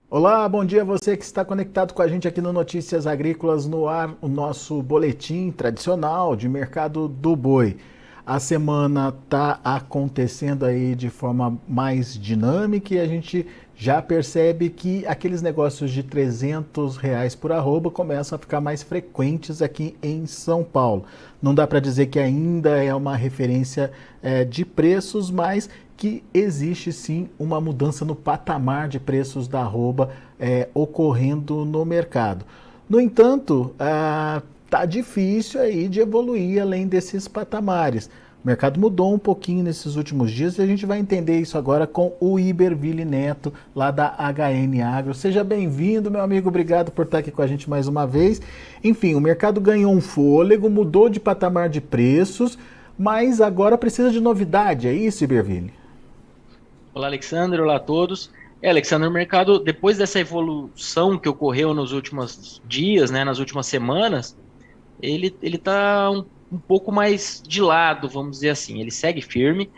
Olá, bom dia a você que está conectado com a gente aqui no Notícias Agrícolas no ar, o nosso boletim tradicional de mercado do boi. A semana está acontecendo aí de forma mais dinâmica e a gente já percebe que aqueles negócios de R$ 300 por arroba começam a ficar mais frequentes aqui em São Paulo. Não dá para dizer que ainda é uma referência de preços, mas que existe sim uma mudança no patamar de preços da arroba ocorrendo no mercado. No entanto, tá difícil aí de evoluir além desses patamares. O mercado mudou um pouquinho nesses últimos dias e a gente vai entender isso agora com o Iberville Neto, lá da HN Agro. Seja bem-vindo, meu amigo, obrigado por estar aqui com a gente mais uma vez. Enfim, o mercado ganhou um fôlego, mudou de patamar de preços, mas agora precisa de novidade, é isso, Iberville? Olá, Alexandre. Olá a todos. Alexandre, o mercado, depois dessa evolução que ocorreu nos últimos dias, né, nas últimas semanas, ele está um pouco mais de lado, vamos dizer assim. Ele segue firme,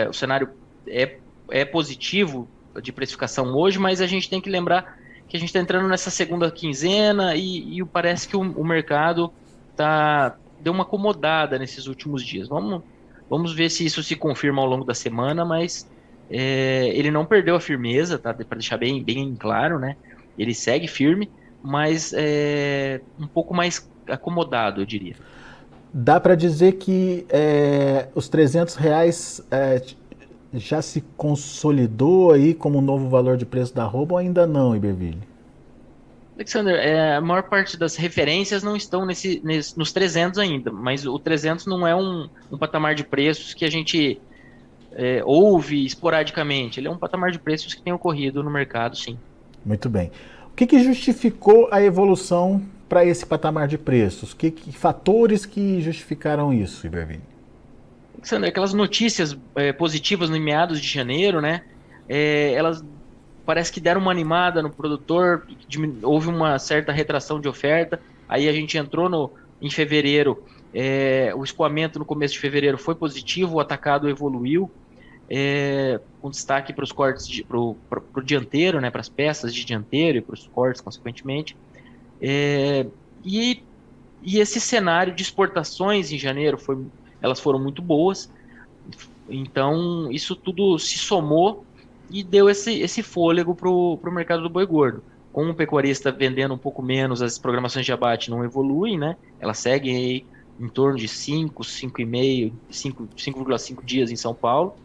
o cenário é, é positivo de precificação hoje, mas a gente tem que lembrar que a gente está entrando nessa segunda quinzena e parece que o mercado deu uma acomodada nesses últimos dias. Vamos ver se isso se confirma ao longo da semana, mas ele não perdeu a firmeza, tá? Para deixar bem claro, né? Ele segue firme, mas um pouco mais acomodado, eu diria. Dá para dizer que os R$ 300 já se consolidou aí como um novo valor de preço da arroba ou ainda não, Iberville? Alexander, a maior parte das referências não estão nos 300 ainda, mas o 300 não é um patamar de preços que a gente ouve esporadicamente. Ele é um patamar de preços que tem ocorrido no mercado, sim. Muito bem. O que justificou a evolução para esse patamar de preços? Que fatores que justificaram isso, Iberville? Alexandre, aquelas notícias positivas no meados de janeiro, né? Elas parece que deram uma animada no produtor, houve uma certa retração de oferta, aí a gente entrou em fevereiro, o escoamento no começo de fevereiro foi positivo, o atacado evoluiu, com destaque para os cortes, para o dianteiro, né, para as peças de dianteiro e para os cortes, consequentemente. É, e, e esse cenário de exportações em janeiro elas foram muito boas, então isso tudo se somou e deu esse fôlego para o mercado do boi gordo. Com o pecuarista vendendo um pouco menos, as programações de abate não evoluem, né? Elas seguem aí em torno de 5, 5,5, 5,5 dias em São Paulo,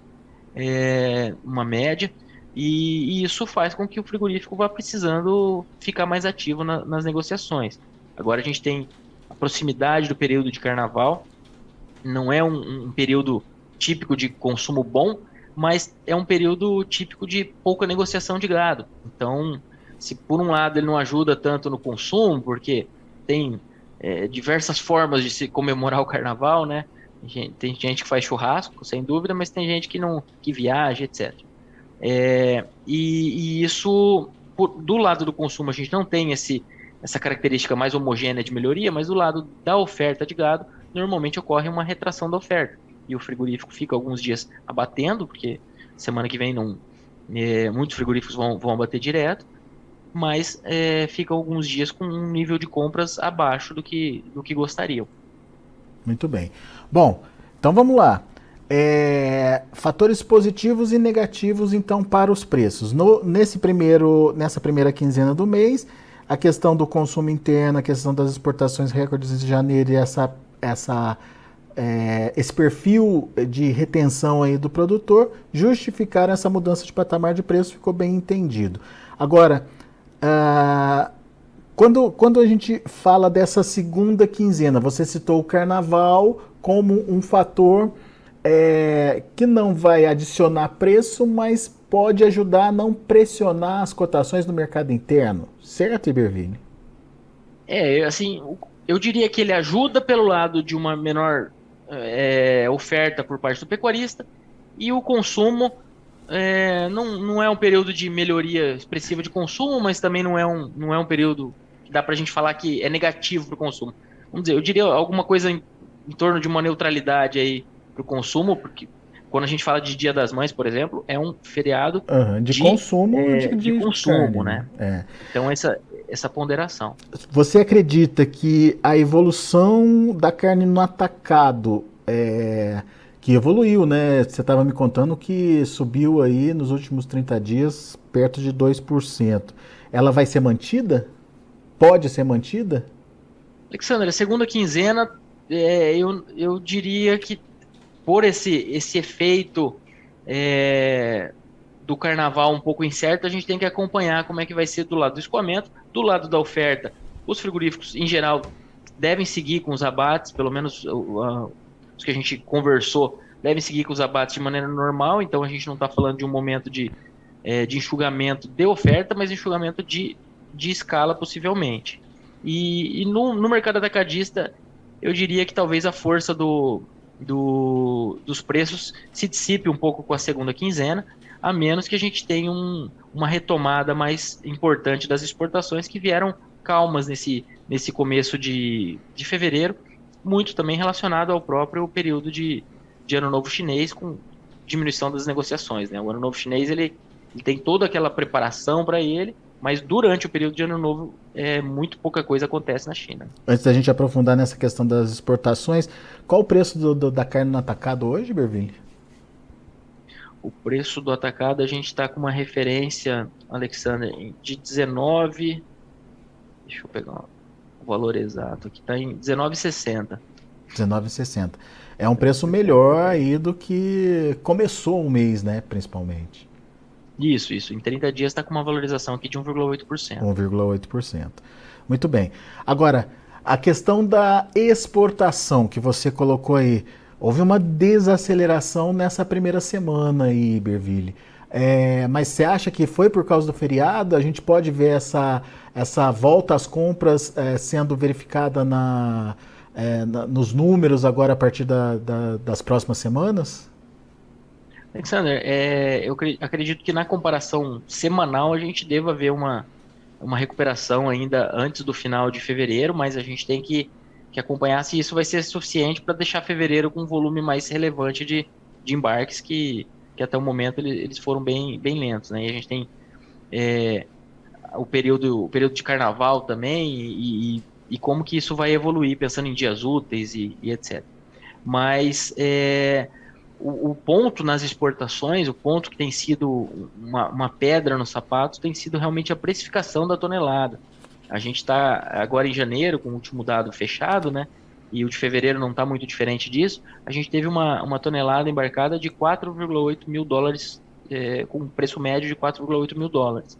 uma média, e isso faz com que o frigorífico vá precisando ficar mais ativo nas negociações. Agora a gente tem a proximidade do período de carnaval, não é um período típico de consumo bom, mas é um período típico de pouca negociação de gado. Então, se por um lado ele não ajuda tanto no consumo, porque tem diversas formas de se comemorar o carnaval, né? Tem gente que faz churrasco, sem dúvida, mas tem gente que viaja, etc. E isso, do lado do consumo, a gente não tem essa característica mais homogênea de melhoria, mas do lado da oferta de gado, normalmente ocorre uma retração da oferta. E o frigorífico fica alguns dias abatendo, porque semana que vem não, muitos frigoríficos vão abater direto, mas fica alguns dias com um nível de compras abaixo do que gostariam. Muito bem. Bom, então vamos lá. Fatores positivos e negativos então para os preços. Nessa primeira quinzena do mês, a questão do consumo interno, a questão das exportações recordes de janeiro e esse perfil de retenção aí do produtor justificaram essa mudança de patamar de preço, ficou bem entendido. Agora, ah, quando a gente fala dessa segunda quinzena, você citou o carnaval como um fator que não vai adicionar preço, mas pode ajudar a não pressionar as cotações no mercado interno. Certo, Iberville? Assim, eu diria que ele ajuda pelo lado de uma menor oferta por parte do pecuarista e o consumo não é um período de melhoria expressiva de consumo, mas também não é um período que dá para a gente falar que é negativo para o consumo. Vamos dizer, eu diria alguma coisa em torno de uma neutralidade aí para o consumo, porque quando a gente fala de Dia das Mães, por exemplo, é um feriado Aham, de de, consumo de de carne, consumo, né? né? É. Então, essa ponderação. Você acredita que a evolução da carne no atacado, que evoluiu, né? Você estava me contando que subiu aí nos últimos 30 dias perto de 2%. Ela vai ser mantida? Pode ser mantida? Alexandre, a segunda quinzena, eu diria que por esse efeito é, do carnaval um pouco incerto, a gente tem que acompanhar como é que vai ser do lado do escoamento, do lado da oferta. Os frigoríficos, em geral, devem seguir com os abates, pelo menos os que a gente conversou, devem seguir com os abates de maneira normal, então a gente não está falando de um momento de enxugamento de oferta, mas enxugamento de escala, possivelmente. E no mercado atacadista, eu diria que talvez a força dos preços se dissipe um pouco com a segunda quinzena, a menos que a gente tenha uma retomada mais importante das exportações que vieram calmas nesse começo de fevereiro, muito também relacionado ao próprio período de Ano Novo Chinês, com diminuição das negociações, né? O Ano Novo Chinês ele tem toda aquela preparação para ele, mas durante o período de Ano Novo, muito pouca coisa acontece na China. Antes da gente aprofundar nessa questão das exportações, qual o preço da carne no atacado hoje, Berville? O preço do atacado, a gente está com uma referência, Alexander, de 19. Deixa eu pegar o valor exato aqui, está em 19,60. 19,60. É um preço melhor aí do que começou o mês, né, principalmente. Isso. Em 30 dias está com uma valorização aqui de 1,8%. 1,8%. Muito bem. Agora, a questão da exportação que você colocou aí, houve uma desaceleração nessa primeira semana aí, Berville. Mas você acha que foi por causa do feriado? A gente pode ver essa volta às compras sendo verificada nos números agora a partir das próximas semanas? Alexander, eu acredito que na comparação semanal a gente deva ver uma recuperação ainda antes do final de fevereiro, mas a gente tem que acompanhar se isso vai ser suficiente para deixar fevereiro com um volume mais relevante de embarques que até o momento eles foram bem lentos, né? E a gente tem é, o período de carnaval também e como que isso vai evoluir, pensando em dias úteis e etc. Mas o ponto nas exportações, o ponto que tem sido uma pedra no sapato, tem sido realmente a precificação da tonelada. A gente está agora em janeiro, com o último dado fechado, né? E o de fevereiro não está muito diferente disso. A gente teve uma tonelada embarcada de 4,8 mil dólares, com um preço médio de 4,8 mil dólares.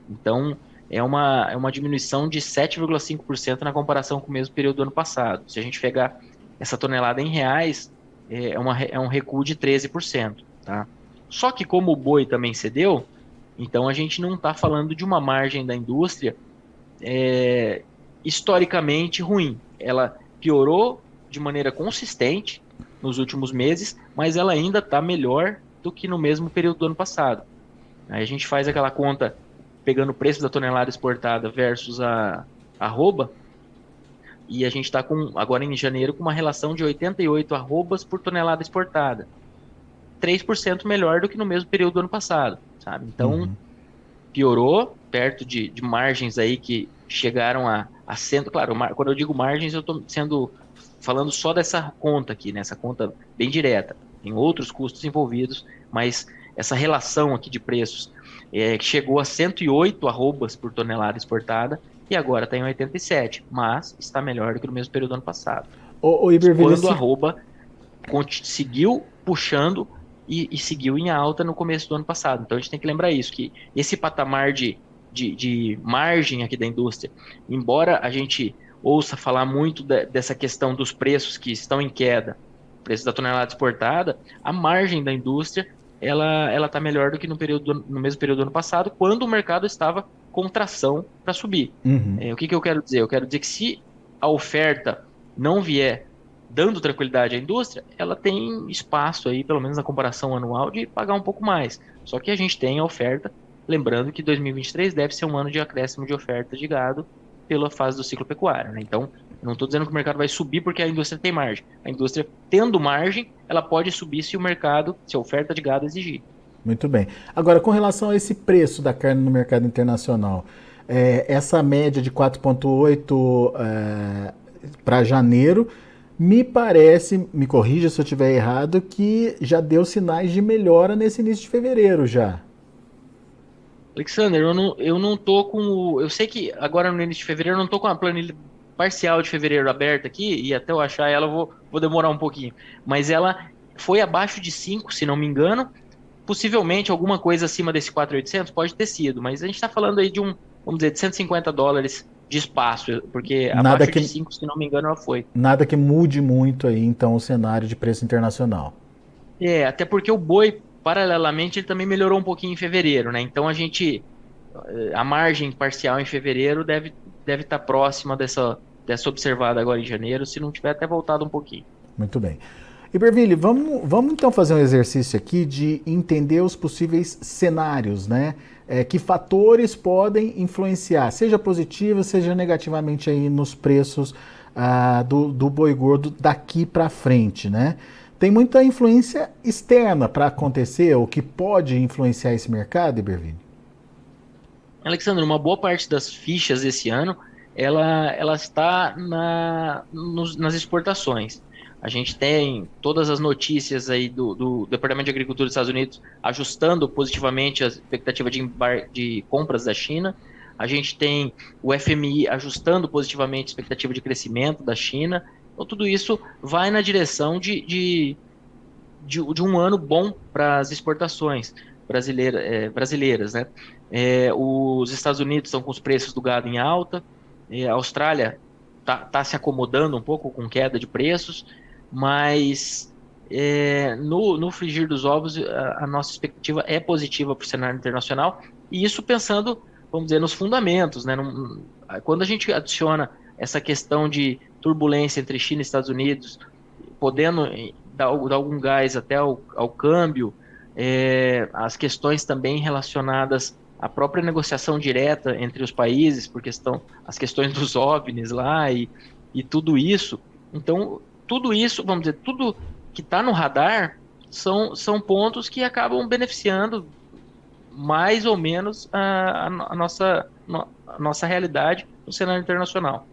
Então, é uma diminuição de 7,5% na comparação com o mesmo período do ano passado. Se a gente pegar essa tonelada em reais, é um recuo de 13%. Tá? Só que como o boi também cedeu, então a gente não está falando de uma margem da indústria historicamente ruim. Ela piorou de maneira consistente nos últimos meses, mas ela ainda está melhor do que no mesmo período do ano passado. Aí a gente faz aquela conta pegando o preço da tonelada exportada versus a arroba, e a gente está agora em janeiro com uma relação de 88 arrobas por tonelada exportada. 3% melhor do que no mesmo período do ano passado, sabe? Então, piorou, perto de margens aí que chegaram a cento. Claro, quando eu digo margens, eu estou falando só dessa conta aqui, né? Essa conta bem direta. Tem outros custos envolvidos, mas essa relação aqui de preços que chegou a 108 arrobas por tonelada exportada e agora está em 87, mas está melhor do que no mesmo período do ano passado. Quando a arroba seguiu puxando e seguiu em alta no começo do ano passado. Então a gente tem que lembrar isso, que esse patamar de margem aqui da indústria, embora a gente ouça falar muito dessa questão dos preços que estão em queda, preço da tonelada exportada, a margem da indústria ela está melhor do que no mesmo período do ano passado, quando o mercado estava com tração para subir. O que eu quero dizer? Eu quero dizer que se a oferta não vier dando tranquilidade à indústria, ela tem espaço aí, pelo menos na comparação anual, de pagar um pouco mais. Só que a gente tem a oferta, lembrando que 2023 deve ser um ano de acréscimo de oferta de gado pela fase do ciclo pecuário, né? Então, Eu não estou dizendo que o mercado vai subir porque a indústria tem margem. A indústria, tendo margem, ela pode subir se o mercado, se a oferta de gado exigir. Muito bem. Agora, com relação a esse preço da carne no mercado internacional, essa média de 4,8 para janeiro, me parece, me corrija se eu estiver errado, que já deu sinais de melhora nesse início de fevereiro já. Alexander, eu não tô com eu sei que agora no início de fevereiro eu não tô com a planilha parcial de fevereiro aberta aqui, e até eu achar ela vou demorar um pouquinho. Mas ela foi abaixo de 5, se não me engano. Possivelmente alguma coisa acima desse 4.800 pode ter sido, mas a gente está falando aí de vamos dizer, de US$ 150 de espaço, porque Nada abaixo de que, 5, se não me engano, ela foi. nada que mude muito aí, então, o cenário de preço internacional. Até porque o boi, paralelamente, ele também melhorou um pouquinho em fevereiro, né? Então a margem parcial em fevereiro deve estar próxima dessa observada agora em janeiro, se não tiver até voltado um pouquinho. Muito bem. Iberville, vamos então fazer um exercício aqui de entender os possíveis cenários, né? Que fatores podem influenciar, seja positivo, seja negativamente aí nos preços do boi gordo daqui para frente, né? Tem muita influência externa para acontecer, o que pode influenciar esse mercado, Iberville? Alexandre, uma boa parte das fichas esse ano, ela está nas exportações. A gente tem todas as notícias aí do Departamento de Agricultura dos Estados Unidos ajustando positivamente a expectativa de compras da China. A gente tem o FMI ajustando positivamente a expectativa de crescimento da China. Então, tudo isso vai na direção de um ano bom para as exportações brasileiras, né? Os Estados Unidos estão com os preços do gado em alta, a Austrália está se acomodando um pouco com queda de preços, mas no frigir dos ovos a nossa expectativa é positiva para o cenário internacional, e isso pensando, vamos dizer, nos fundamentos, né? Quando a gente adiciona essa questão de turbulência entre China e Estados Unidos, podendo dar algum gás até ao câmbio, as questões também relacionadas à própria negociação direta entre os países, porque estão as questões dos OVNIs lá e tudo isso. Então, tudo isso, vamos dizer, tudo que está no radar são pontos que acabam beneficiando mais ou menos a nossa realidade no cenário internacional.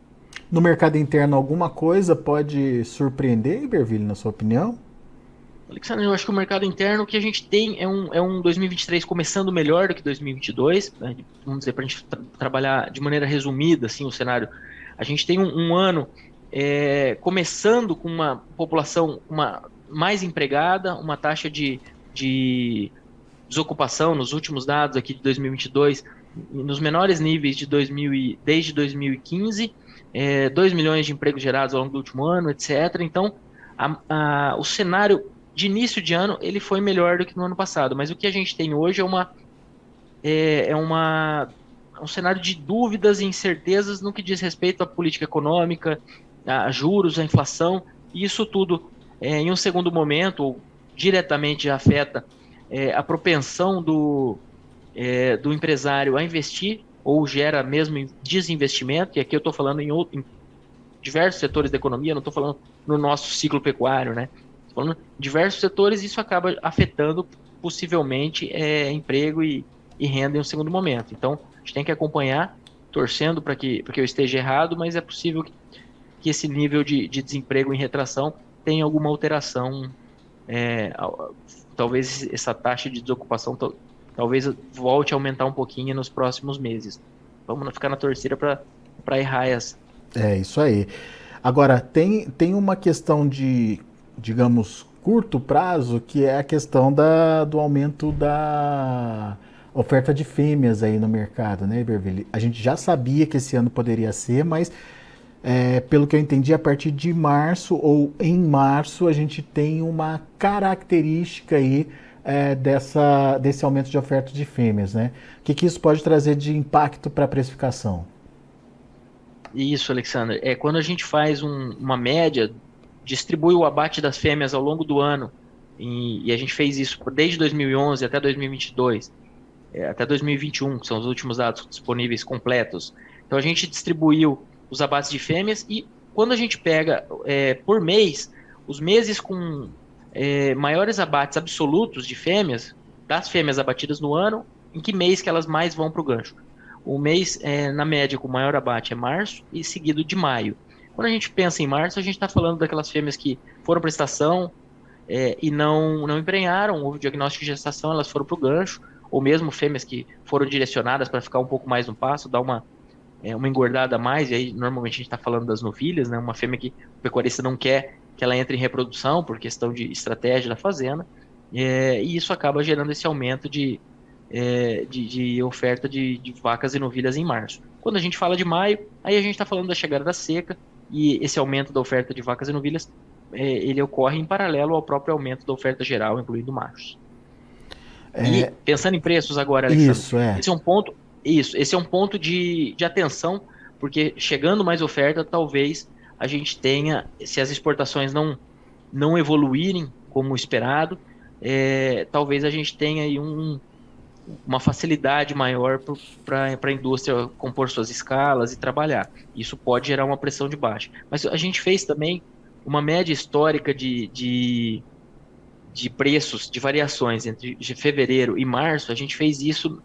No mercado interno, alguma coisa pode surpreender, Iberville, na sua opinião? Alexandre, eu acho que o mercado interno que a gente tem é um 2023 começando melhor do que 2022, né? Vamos dizer, para a gente trabalhar de maneira resumida assim, o cenário. A gente tem um ano começando com uma população mais empregada, uma taxa de desocupação nos últimos dados aqui de 2022, nos menores níveis desde 2015, 2 milhões de empregos gerados ao longo do último ano, etc. Então, o cenário de início de ano ele foi melhor do que no ano passado, mas o que a gente tem hoje é um cenário de dúvidas e incertezas no que diz respeito à política econômica, a juros, a inflação, e isso tudo, em um segundo momento, diretamente afeta a propensão do empresário a investir, ou gera mesmo desinvestimento, e aqui eu estou falando em diversos setores da economia, não estou falando no nosso ciclo pecuário, né? Estou falando em diversos setores, isso acaba afetando possivelmente emprego e renda em um segundo momento. Então, a gente tem que acompanhar, torcendo para que eu esteja errado, mas é possível que esse nível de desemprego em retração tenha alguma alteração, talvez essa taxa de desocupação talvez volte a aumentar um pouquinho nos próximos meses. Vamos ficar na torcida para errar essa. É isso aí. Agora, tem uma questão de, digamos, curto prazo, que é a questão do aumento da oferta de fêmeas aí no mercado, né, Iberville? A gente já sabia que esse ano poderia ser, mas pelo que eu entendi, a partir de março ou em março, a gente tem uma característica aí desse aumento de oferta de fêmeas, né? O que isso pode trazer de impacto para a precificação? Isso, Alexandre. Quando a gente faz uma média, distribui o abate das fêmeas ao longo do ano, e a gente fez isso desde 2011 até 2022, até 2021, que são os últimos dados disponíveis completos. Então a gente distribuiu os abates de fêmeas e quando a gente pega por mês, os meses com maiores abates absolutos de fêmeas, das fêmeas abatidas no ano, em que mês que elas mais vão para o gancho? O mês, na média, com maior abate é março e seguido de maio. Quando a gente pensa em março, a gente está falando daquelas fêmeas que foram para estação e não emprenharam, houve diagnóstico de gestação, elas foram para o gancho, ou mesmo fêmeas que foram direcionadas para ficar um pouco mais no pasto, dar uma engordada a mais, e aí normalmente a gente está falando das novilhas, né? Uma fêmea que o pecuarista não quer que ela entre em reprodução por questão de estratégia da fazenda, e isso acaba gerando esse aumento de oferta de vacas e novilhas em março. Quando a gente fala de maio, aí a gente está falando da chegada da seca, e esse aumento da oferta de vacas e novilhas, ele ocorre em paralelo ao próprio aumento da oferta geral, incluindo machos. E pensando em preços agora, Alexandre, esse é um ponto de atenção, porque chegando mais oferta, talvez a gente tenha, se as exportações não evoluírem como esperado, talvez a gente tenha aí uma facilidade maior para a indústria compor suas escalas e trabalhar. Isso pode gerar uma pressão de baixa. Mas a gente fez também uma média histórica de preços, de variações entre fevereiro e março. A gente fez isso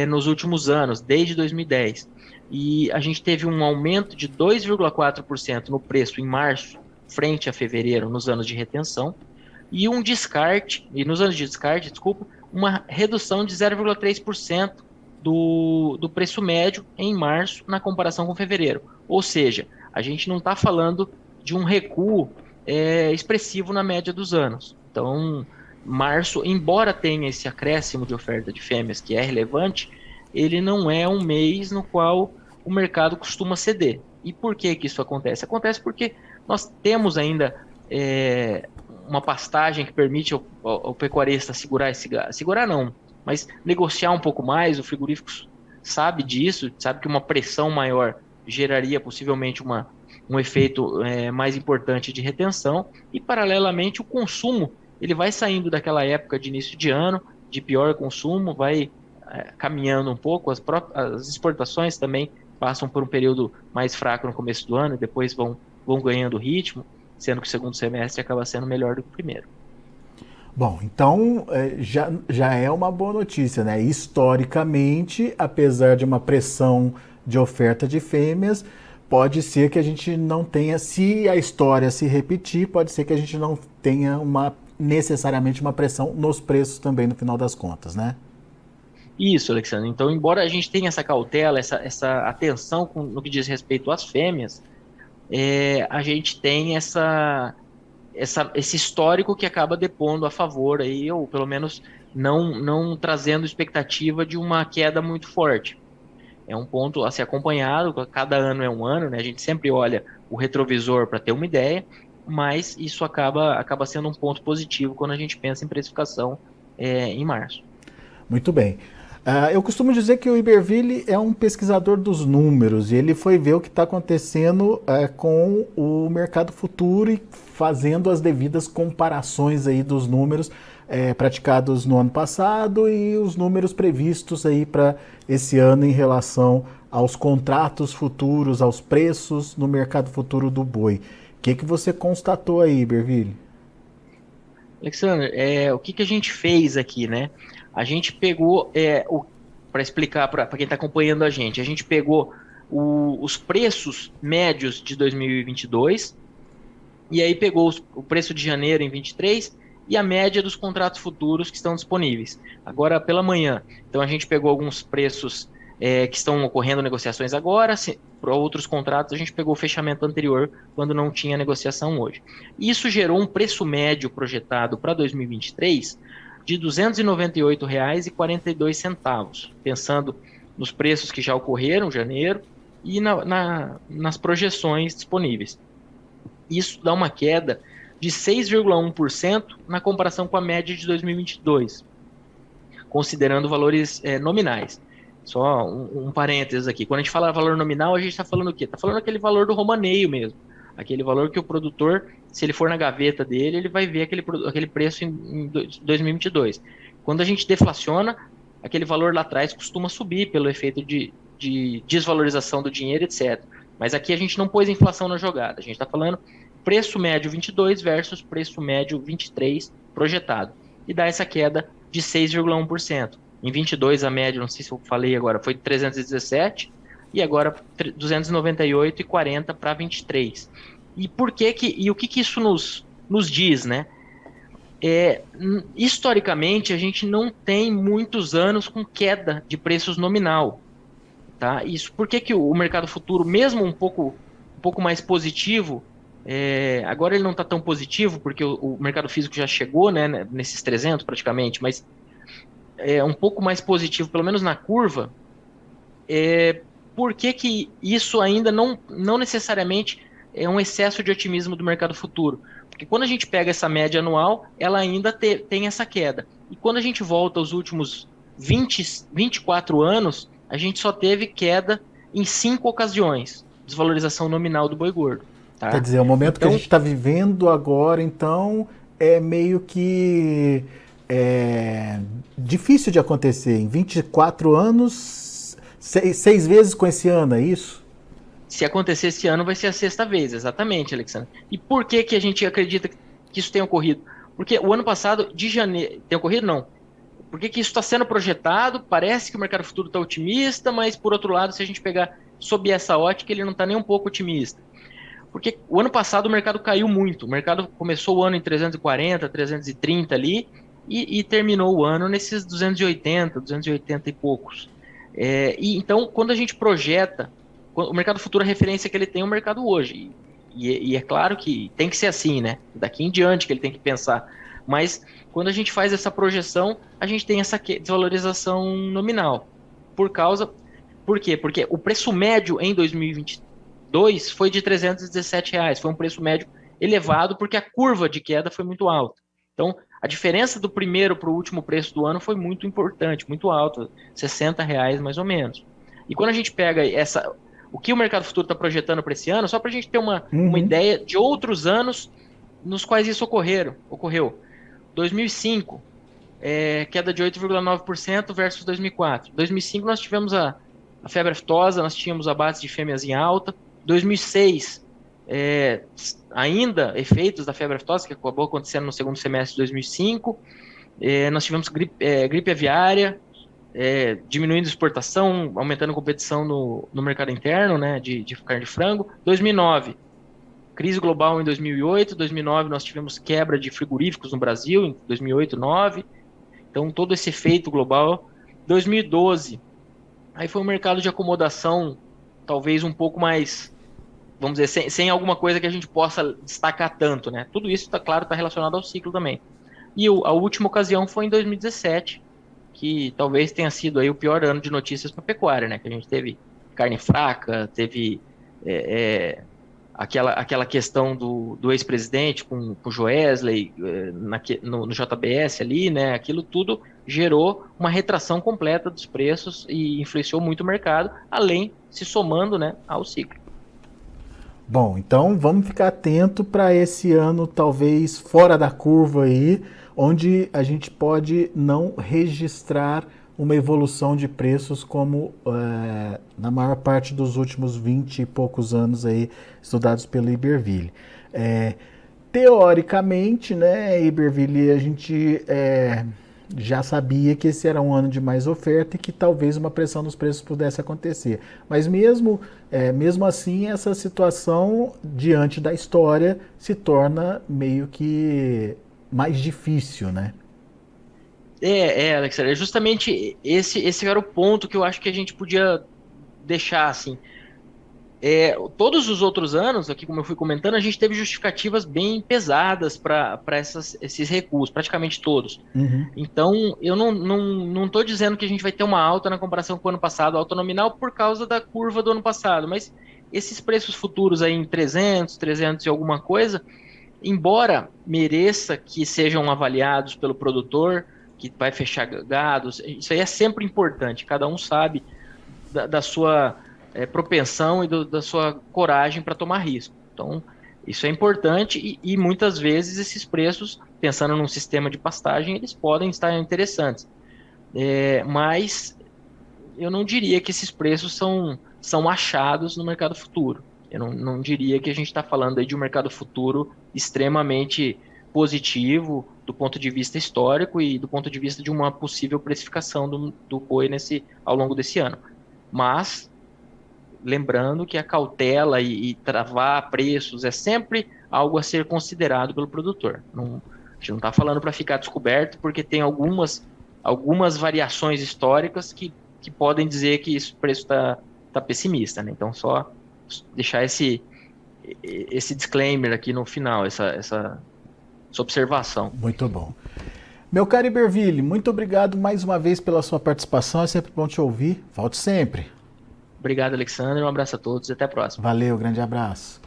nos últimos anos, desde 2010. E a gente teve um aumento de 2,4% no preço em março, frente a fevereiro, nos anos de retenção, e nos anos de descarte, uma redução de 0,3% do preço médio em março na comparação com fevereiro. Ou seja, a gente não está falando de um recuo expressivo na média dos anos. Então, março, embora tenha esse acréscimo de oferta de fêmeas que é relevante, ele não é um mês no qual o mercado costuma ceder. E por que isso acontece? Acontece porque nós temos ainda uma pastagem que permite ao pecuarista mas negociar um pouco mais. O frigorífico sabe disso, sabe que uma pressão maior geraria possivelmente um efeito mais importante de retenção, e paralelamente o consumo ele vai saindo daquela época de início de ano, de pior consumo, vai caminhando um pouco, as exportações também passam por um período mais fraco no começo do ano e depois vão ganhando ritmo, sendo que o segundo semestre acaba sendo melhor do que o primeiro. Bom, então já é uma boa notícia, né? Historicamente, apesar de uma pressão de oferta de fêmeas, pode ser que a gente não tenha, se a história se repetir, pode ser que a gente não tenha necessariamente uma pressão nos preços também no final das contas, né? Isso, Alexandre. Então, embora a gente tenha essa cautela, essa atenção no que diz respeito às fêmeas, a gente tem esse histórico que acaba depondo a favor, aí, ou pelo menos não trazendo expectativa de uma queda muito forte. É um ponto a ser acompanhado, cada ano é um ano, né? A gente sempre olha o retrovisor para ter uma ideia, mas isso acaba sendo um ponto positivo quando a gente pensa em precificação em março. Muito bem. Eu costumo dizer que o Iberville é um pesquisador dos números, e ele foi ver o que está acontecendo com o mercado futuro e fazendo as devidas comparações aí dos números praticados no ano passado e os números previstos aí para esse ano em relação aos contratos futuros, aos preços no mercado futuro do boi. O que você constatou aí, Iberville? Alexandre, o que a gente fez aqui, né? A gente pegou, para explicar para quem está acompanhando a gente pegou os preços médios de 2022, e aí pegou o preço de janeiro em 23 e a média dos contratos futuros que estão disponíveis. Agora, pela manhã, então a gente pegou alguns preços que estão ocorrendo negociações agora, para outros contratos a gente pegou o fechamento anterior, quando não tinha negociação hoje. Isso gerou um preço médio projetado para 2023 de R$ 298,42, pensando nos preços que já ocorreram em janeiro e nas projeções disponíveis. Isso dá uma queda de 6,1% na comparação com a média de 2022, considerando valores nominais. Só um parênteses aqui. Quando a gente fala valor nominal, a gente está falando o quê? Está falando aquele valor do romaneio mesmo. Aquele valor que o produtor, se ele for na gaveta dele, ele vai ver aquele preço em 2022. Quando a gente deflaciona, aquele valor lá atrás costuma subir pelo efeito de desvalorização do dinheiro, etc. Mas aqui a gente não pôs inflação na jogada. A gente está falando preço médio 22 versus preço médio 23 projetado. E dá essa queda de 6,1%. Em 22 a média, não sei se eu falei agora, foi 317 e agora 298,40 para 23. E por que e o que isso nos diz, né? Historicamente, a gente não tem muitos anos com queda de preços nominal. Tá? Isso, por que o mercado futuro, mesmo um pouco mais positivo, agora ele não está tão positivo, porque o mercado físico já chegou, né, nesses 300 praticamente, mas é um pouco mais positivo, pelo menos na curva, por que isso ainda não necessariamente é um excesso de otimismo do mercado futuro? Porque quando a gente pega essa média anual, ela ainda tem essa queda. E quando a gente volta aos últimos 24 anos, a gente só teve queda em 5 ocasiões, desvalorização nominal do boi gordo. Tá? Quer dizer, o momento que a gente está vivendo agora, então, é meio que difícil de acontecer. Em 24 anos, 6 vezes com esse ano, é isso? Se acontecer esse ano, vai ser a 6ª vez, exatamente, Alexandre. E por que a gente acredita que isso tenha ocorrido? Porque o ano passado, de janeiro... Tem ocorrido? Não. Por que isso está sendo projetado? Parece que o mercado futuro está otimista, mas, por outro lado, se a gente pegar sob essa ótica, ele não está nem um pouco otimista. Porque o ano passado o mercado caiu muito. O mercado começou o ano em 340, 330 ali, e terminou o ano nesses 280 e poucos. E então, quando a gente projeta, o mercado futuro, a referência que ele tem é o mercado hoje. E é claro que tem que ser assim, né? Daqui em diante que ele tem que pensar. Mas quando a gente faz essa projeção, a gente tem essa desvalorização nominal. Por quê? Porque o preço médio em 2022 foi de R$317. Foi um preço médio elevado porque a curva de queda foi muito alta. Então, a diferença do primeiro para o último preço do ano foi muito importante, muito alta, R$60 mais ou menos. E quando a gente pega o que o mercado futuro está projetando para esse ano, só para a gente ter uma ideia de outros anos nos quais isso ocorreu. 2005, queda de 8,9% versus 2004. 2005 nós tivemos a febre aftosa, nós tínhamos abates de fêmeas em alta. 2006, ainda efeitos da febre aftosa, que acabou acontecendo no segundo semestre de 2005. Nós tivemos gripe aviária, diminuindo exportação, aumentando a competição no mercado interno, né, de carne de frango. 2009, crise global em 2008, 2009 nós tivemos quebra de frigoríficos no Brasil, em 2008, 2009, então todo esse efeito global. 2012, aí foi um mercado de acomodação, talvez um pouco mais, vamos dizer, sem alguma coisa que a gente possa destacar tanto, né? Tudo isso, claro, está relacionado ao ciclo também. E a última ocasião foi em 2017, que talvez tenha sido aí o pior ano de notícias para a pecuária, né? Que a gente teve carne fraca, teve aquela questão do ex-presidente com o Joesley no JBS ali, né? Aquilo tudo gerou uma retração completa dos preços e influenciou muito o mercado, além se somando, né, ao ciclo. Bom, então vamos ficar atento para esse ano talvez fora da curva aí, onde a gente pode não registrar uma evolução de preços como na maior parte dos últimos 20 e poucos anos aí estudados pelo Iberville. Teoricamente, né, Iberville, a gente já sabia que esse era um ano de mais oferta e que talvez uma pressão nos preços pudesse acontecer. Mas mesmo assim, essa situação, diante da história, se torna meio que mais difícil, né? Alex, justamente esse era o ponto que eu acho que a gente podia deixar assim. Todos os outros anos, aqui como eu fui comentando, a gente teve justificativas bem pesadas para esses recuos, praticamente todos. Uhum. Então, eu não estou dizendo que a gente vai ter uma alta na comparação com o ano passado, alta nominal, por causa da curva do ano passado, mas esses preços futuros aí em 300 e alguma coisa, embora mereça que sejam avaliados pelo produtor, que vai fechar gados, isso aí é sempre importante, cada um sabe da sua propensão e da sua coragem para tomar risco. Então, isso é importante e muitas vezes esses preços, pensando num sistema de pastagem, eles podem estar interessantes. Mas eu não diria que esses preços são são achados no mercado futuro. Eu não diria que a gente está falando aí de um mercado futuro extremamente positivo do ponto de vista histórico e do ponto de vista de uma possível precificação do boi ao longo desse ano. Mas, lembrando que a cautela e travar preços é sempre algo a ser considerado pelo produtor. A gente não está falando para ficar descoberto, porque tem algumas variações históricas que podem dizer que o preço está pessimista, né? Então, só deixar esse disclaimer aqui no final, essa observação. Muito bom. Meu caro Iberville, muito obrigado mais uma vez pela sua participação, é sempre bom te ouvir, volte sempre. Obrigado, Alexandre, um abraço a todos e até a próxima. Valeu, grande abraço.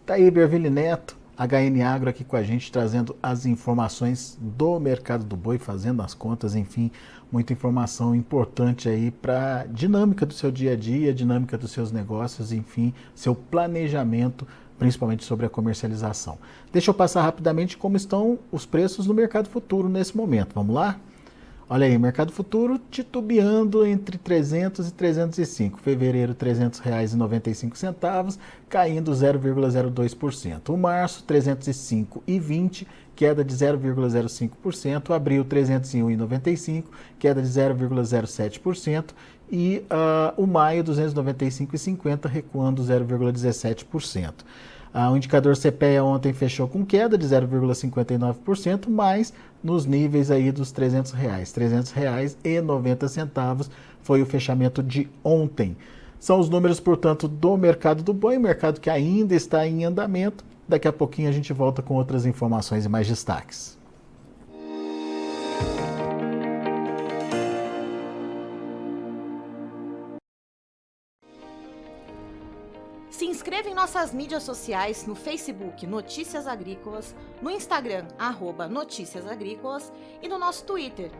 Tá aí Iberville Neto, HN Agro aqui com a gente, trazendo as informações do mercado do boi, fazendo as contas, enfim, muita informação importante aí para dinâmica do seu dia a dia, dinâmica dos seus negócios, enfim, seu planejamento, principalmente sobre a comercialização. Deixa eu passar rapidamente como estão os preços no mercado futuro nesse momento. Vamos lá? Olha aí, mercado futuro titubeando entre 300 e 305. Fevereiro, R$ 300,95, caindo 0,02%. O março, 305,20, queda de 0,05%. Abril, 301,95, queda de 0,07%. E o maio, 295,50, recuando 0,17%. O indicador CPEA ontem fechou com queda de 0,59%, mas nos níveis aí dos R$ 300. R$ 300,90 foi o fechamento de ontem. São os números, portanto, do mercado do boi, mercado que ainda está em andamento. Daqui a pouquinho a gente volta com outras informações e mais destaques. Se inscreva em nossas mídias sociais, no Facebook Notícias Agrícolas, no Instagram @Notícias Agrícolas e no nosso Twitter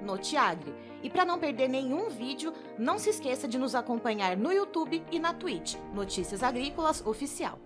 @Notiagre. E para não perder nenhum vídeo, não se esqueça de nos acompanhar no YouTube e na Twitch, Notícias Agrícolas Oficial.